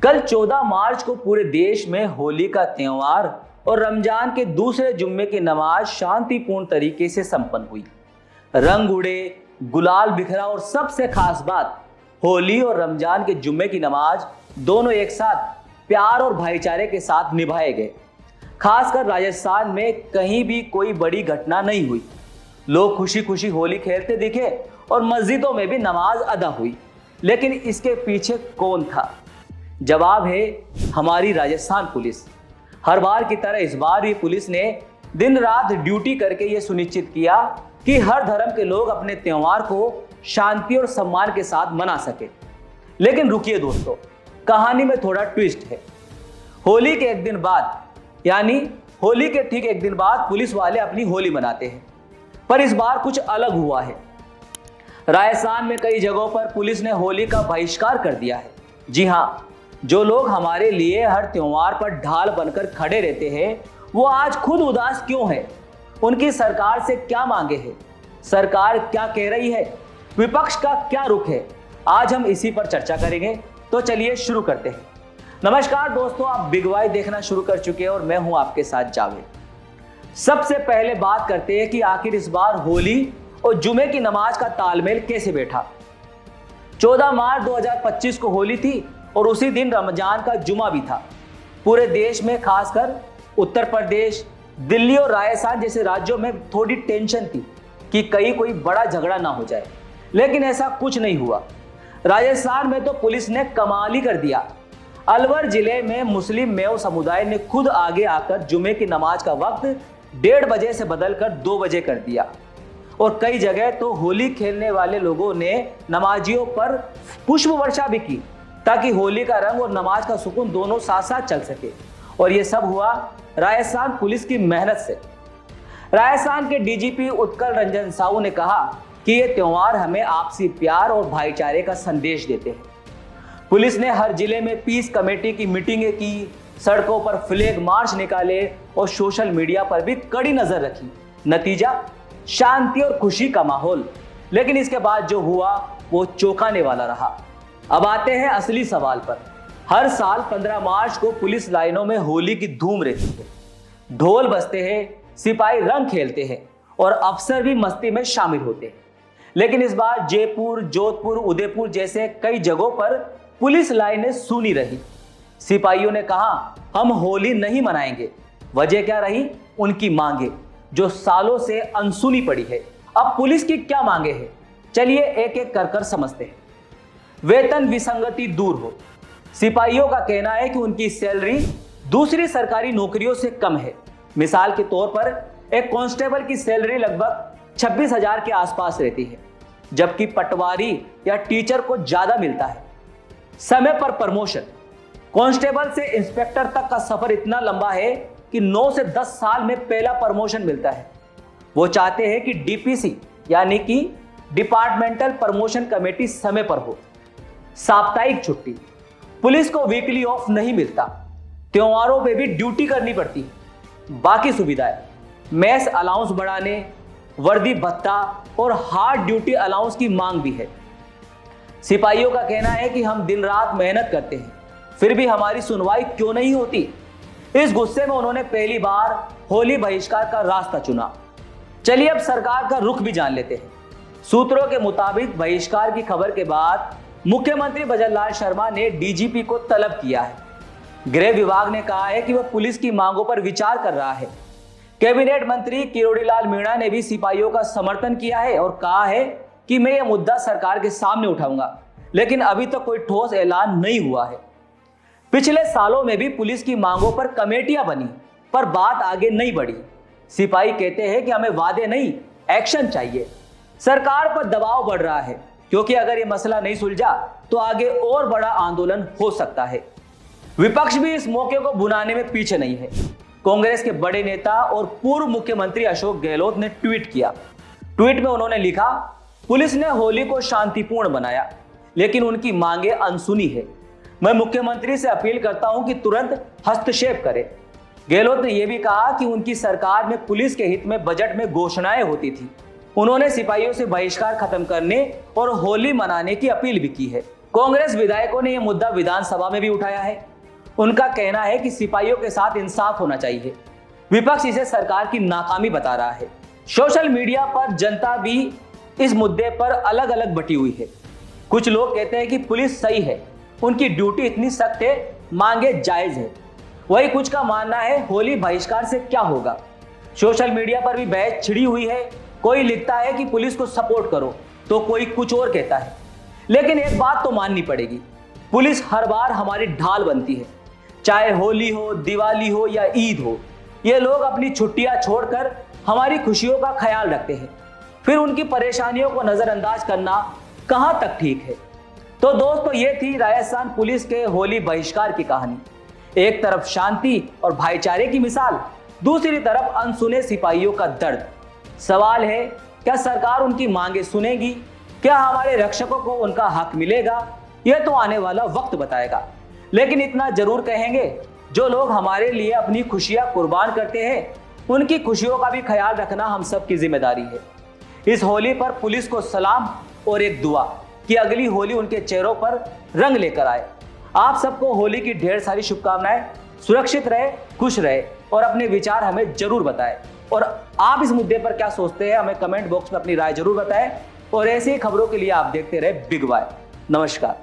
कल 14 मार्च को पूरे देश में होली का त्योहार और रमजान के दूसरे जुम्मे की नमाज शांतिपूर्ण तरीके से संपन्न हुई। रंग उड़े, गुलाल बिखरा और सबसे खास बात, होली और रमजान के जुम्मे की नमाज दोनों एक साथ प्यार और भाईचारे के साथ निभाए गए। खासकर राजस्थान में कहीं भी कोई बड़ी घटना नहीं हुई। लोग खुशी खुशी होली खेलते दिखे और मस्जिदों में भी नमाज अदा हुई। लेकिन इसके पीछे कौन था? जवाब है हमारी राजस्थान पुलिस। हर बार की तरह इस बार भी पुलिस ने दिन रात ड्यूटी करके ये सुनिश्चित किया कि हर धर्म के लोग अपने त्योहार को शांति और सम्मान के साथ मना सके। लेकिन रुकिए दोस्तों, कहानी में थोड़ा ट्विस्ट है। होली के एक दिन बाद, यानी होली के ठीक एक दिन बाद पुलिस वाले अपनी होली मनाते हैं, पर इस बार कुछ अलग हुआ है। राजस्थान में कई जगहों पर पुलिस ने होली का बहिष्कार कर दिया है। जी हाँ, जो लोग हमारे लिए हर त्योहार पर ढाल बनकर खड़े रहते हैं, वो आज खुद उदास क्यों है? उनकी सरकार से क्या मांगे हैं? सरकार क्या कह रही है? विपक्ष का क्या रुख है? आज हम इसी पर चर्चा करेंगे, तो चलिए शुरू करते हैं। नमस्कार दोस्तों, आप बिग वाई देखना शुरू कर चुके हैं और मैं हूं आपके साथ जावेद। सबसे पहले बात करते हैं कि आखिर इस बार होली और जुमे की नमाज का तालमेल कैसे बैठा। 14 मार्च 2025 को होली थी और उसी दिन रमजान का जुमा भी था। पूरे देश में, खासकर उत्तर प्रदेश, दिल्ली और राजस्थान जैसे राज्यों में थोड़ी टेंशन थी कि कहीं कोई बड़ा झगड़ा ना हो जाए, लेकिन ऐसा कुछ नहीं हुआ। राजस्थान में तो पुलिस ने कमाल ही कर दिया। अलवर जिले में मुस्लिम मेव समुदाय ने खुद आगे आकर जुमे की नमाज का वक्त 1:30 बजे से बदलकर 2 बजे कर दिया और कई जगह तो होली खेलने वाले लोगों ने नमाजियों पर पुष्प वर्षा भी की ताकि होली का रंग और नमाज का सुकून दोनों साथ साथ चल सके। और ये सब हुआ राजस्थान पुलिस की मेहनत से। राजस्थान के डीजीपी उत्कल रंजन साहू ने कहा कि ये त्योहार हमें आपसी प्यार और भाईचारे का संदेश देते हैं। पुलिस ने हर जिले में पीस कमेटी की मीटिंगें की, सड़कों पर फ्लैग मार्च निकाले और सोशल मीडिया पर भी कड़ी नजर रखी। नतीजा, शांति और खुशी का माहौल। लेकिन इसके बाद जो हुआ वो चौंकाने वाला रहा। अब आते हैं असली सवाल पर। हर साल 15 मार्च को पुलिस लाइनों में होली की धूम रहती है। ढोल बजते हैं, सिपाही रंग खेलते हैं और अफसर भी मस्ती में शामिल होते हैं। लेकिन इस बार जयपुर, जोधपुर, उदयपुर जैसे कई जगहों पर पुलिस लाइनें सूनी रही। सिपाहियों ने कहा, हम होली नहीं मनाएंगे। वजह क्या रही? उनकी मांगे जो सालों से अनसुनी पड़ी है। अब पुलिस की क्या मांगे हैं? चलिए एक एक कर समझते हैं। वेतन विसंगति दूर हो। सिपाहियों का कहना है कि उनकी सैलरी दूसरी सरकारी नौकरियों से कम है। मिसाल के तौर पर एक कांस्टेबल की सैलरी लगभग 26,000 के आसपास रहती है, जबकि पटवारी या टीचर को ज्यादा मिलता है। समय पर प्रमोशन। कांस्टेबल से इंस्पेक्टर तक का सफर इतना लंबा है कि 9 से 10 साल में पहला प्रमोशन मिलता है। वो चाहते हैं कि डीपीसी यानी कि डिपार्टमेंटल प्रमोशन कमेटी समय पर हो। साप्ताहिक छुट्टी। पुलिस को वीकली ऑफ नहीं मिलता। त्योहारों पे भी ड्यूटी करनी पड़ती है। बाकी सुविधाएं, मेस अलाउंस बढ़ाने, वर्दी भत्ता और हार्ड ड्यूटी अलाउंस की मांग भी है। सिपाहियों का कहना है कि हम दिन रात मेहनत करते हैं, फिर भी हमारी सुनवाई क्यों नहीं होती। इस गुस्से में उन्होंने पहली बार होली बहिष्कार का रास्ता चुना। चलिए अब सरकार का रुख भी जान लेते हैं। सूत्रों के मुताबिक बहिष्कार की खबर के बाद मुख्यमंत्री भजनलाल शर्मा ने डीजीपी को तलब किया है। गृह विभाग ने कहा है कि वह पुलिस की मांगों पर विचार कर रहा है। कैबिनेट मंत्री किरोड़ीलाल मीणा ने भी सिपाहियों का समर्थन किया है और कहा है कि मैं यह मुद्दा सरकार के सामने उठाऊंगा, लेकिन अभी तक कोई ठोस ऐलान नहीं हुआ है। पिछले सालों में भी पुलिस की मांगों पर कमेटियां बनी, पर बात आगे नहीं बढ़ी। सिपाही कहते हैं कि हमें वादे नहीं, एक्शन चाहिए। सरकार पर दबाव बढ़ रहा है, क्योंकि अगर यह मसला नहीं सुलझा तो आगे और बड़ा आंदोलन हो सकता है। विपक्ष भी इस मौके को भुनाने में पीछे नहीं है। कांग्रेस के बड़े नेता और पूर्व मुख्यमंत्री अशोक गहलोत ने ट्वीट किया। ट्वीट में उन्होंने लिखा, पुलिस ने होली को शांतिपूर्ण बनाया, लेकिन उनकी मांगे अनसुनी है। मैं मुख्यमंत्री से अपील करता हूं कि तुरंत हस्तक्षेप करें। गहलोत ने यह भी कहा कि उनकी सरकार में पुलिस के हित में बजट में घोषणाएं होती थी। उन्होंने सिपाहियों से बहिष्कार खत्म करने और होली मनाने की अपील भी की है। कांग्रेस विधायकों ने यह मुद्दा विधानसभा में भी उठाया है। उनका कहना है कि सिपाहियों के साथ इंसाफ होना चाहिए। विपक्ष इसे सरकार की नाकामी बता रहा है। सोशल मीडिया पर जनता भी इस मुद्दे पर अलग अलग बटी हुई है। कुछ लोग कहते हैं कि पुलिस सही है, उनकी ड्यूटी इतनी सख्त है, मांगे जायज है। वही कुछ का मानना है होली बहिष्कार से क्या होगा। सोशल मीडिया पर भी बहस छिड़ी हुई है। कोई लिखता है कि पुलिस को सपोर्ट करो, तो कोई कुछ और कहता है। लेकिन एक बात तो माननी पड़ेगी, पुलिस हर बार हमारी ढाल बनती है। चाहे होली हो, दिवाली हो या ईद हो, ये लोग अपनी छुट्टियां छोड़कर हमारी खुशियों का ख्याल रखते हैं। फिर उनकी परेशानियों को नजरअंदाज करना कहां तक ठीक है। तो दोस्तों, ये थी राजस्थान पुलिस के होली बहिष्कार की कहानी। एक तरफ शांति और भाईचारे की मिसाल, दूसरी तरफ अनसुने सिपाहियों का दर्द। सवाल है, क्या सरकार उनकी मांगे सुनेगी? क्या हमारे रक्षकों को उनका हक मिलेगा? यह तो आने वाला वक्त बताएगा। लेकिन इतना जरूर कहेंगे, जो लोग हमारे लिए अपनी खुशियां कुर्बान करते हैं, उनकी खुशियों का भी ख्याल रखना हम सब की जिम्मेदारी है। इस होली पर पुलिस को सलाम और एक दुआ कि अगली होली उनके चेहरों पर रंग लेकर आए। आप सबको होली की ढेर सारी शुभकामनाएं। सुरक्षित रहे, खुश रहे और अपने विचार हमें जरूर बताएं। और आप इस मुद्दे पर क्या सोचते हैं, हमें कमेंट बॉक्स में अपनी राय जरूर बताएं। और ऐसी खबरों के लिए आप देखते रहे बिग वाई। नमस्कार।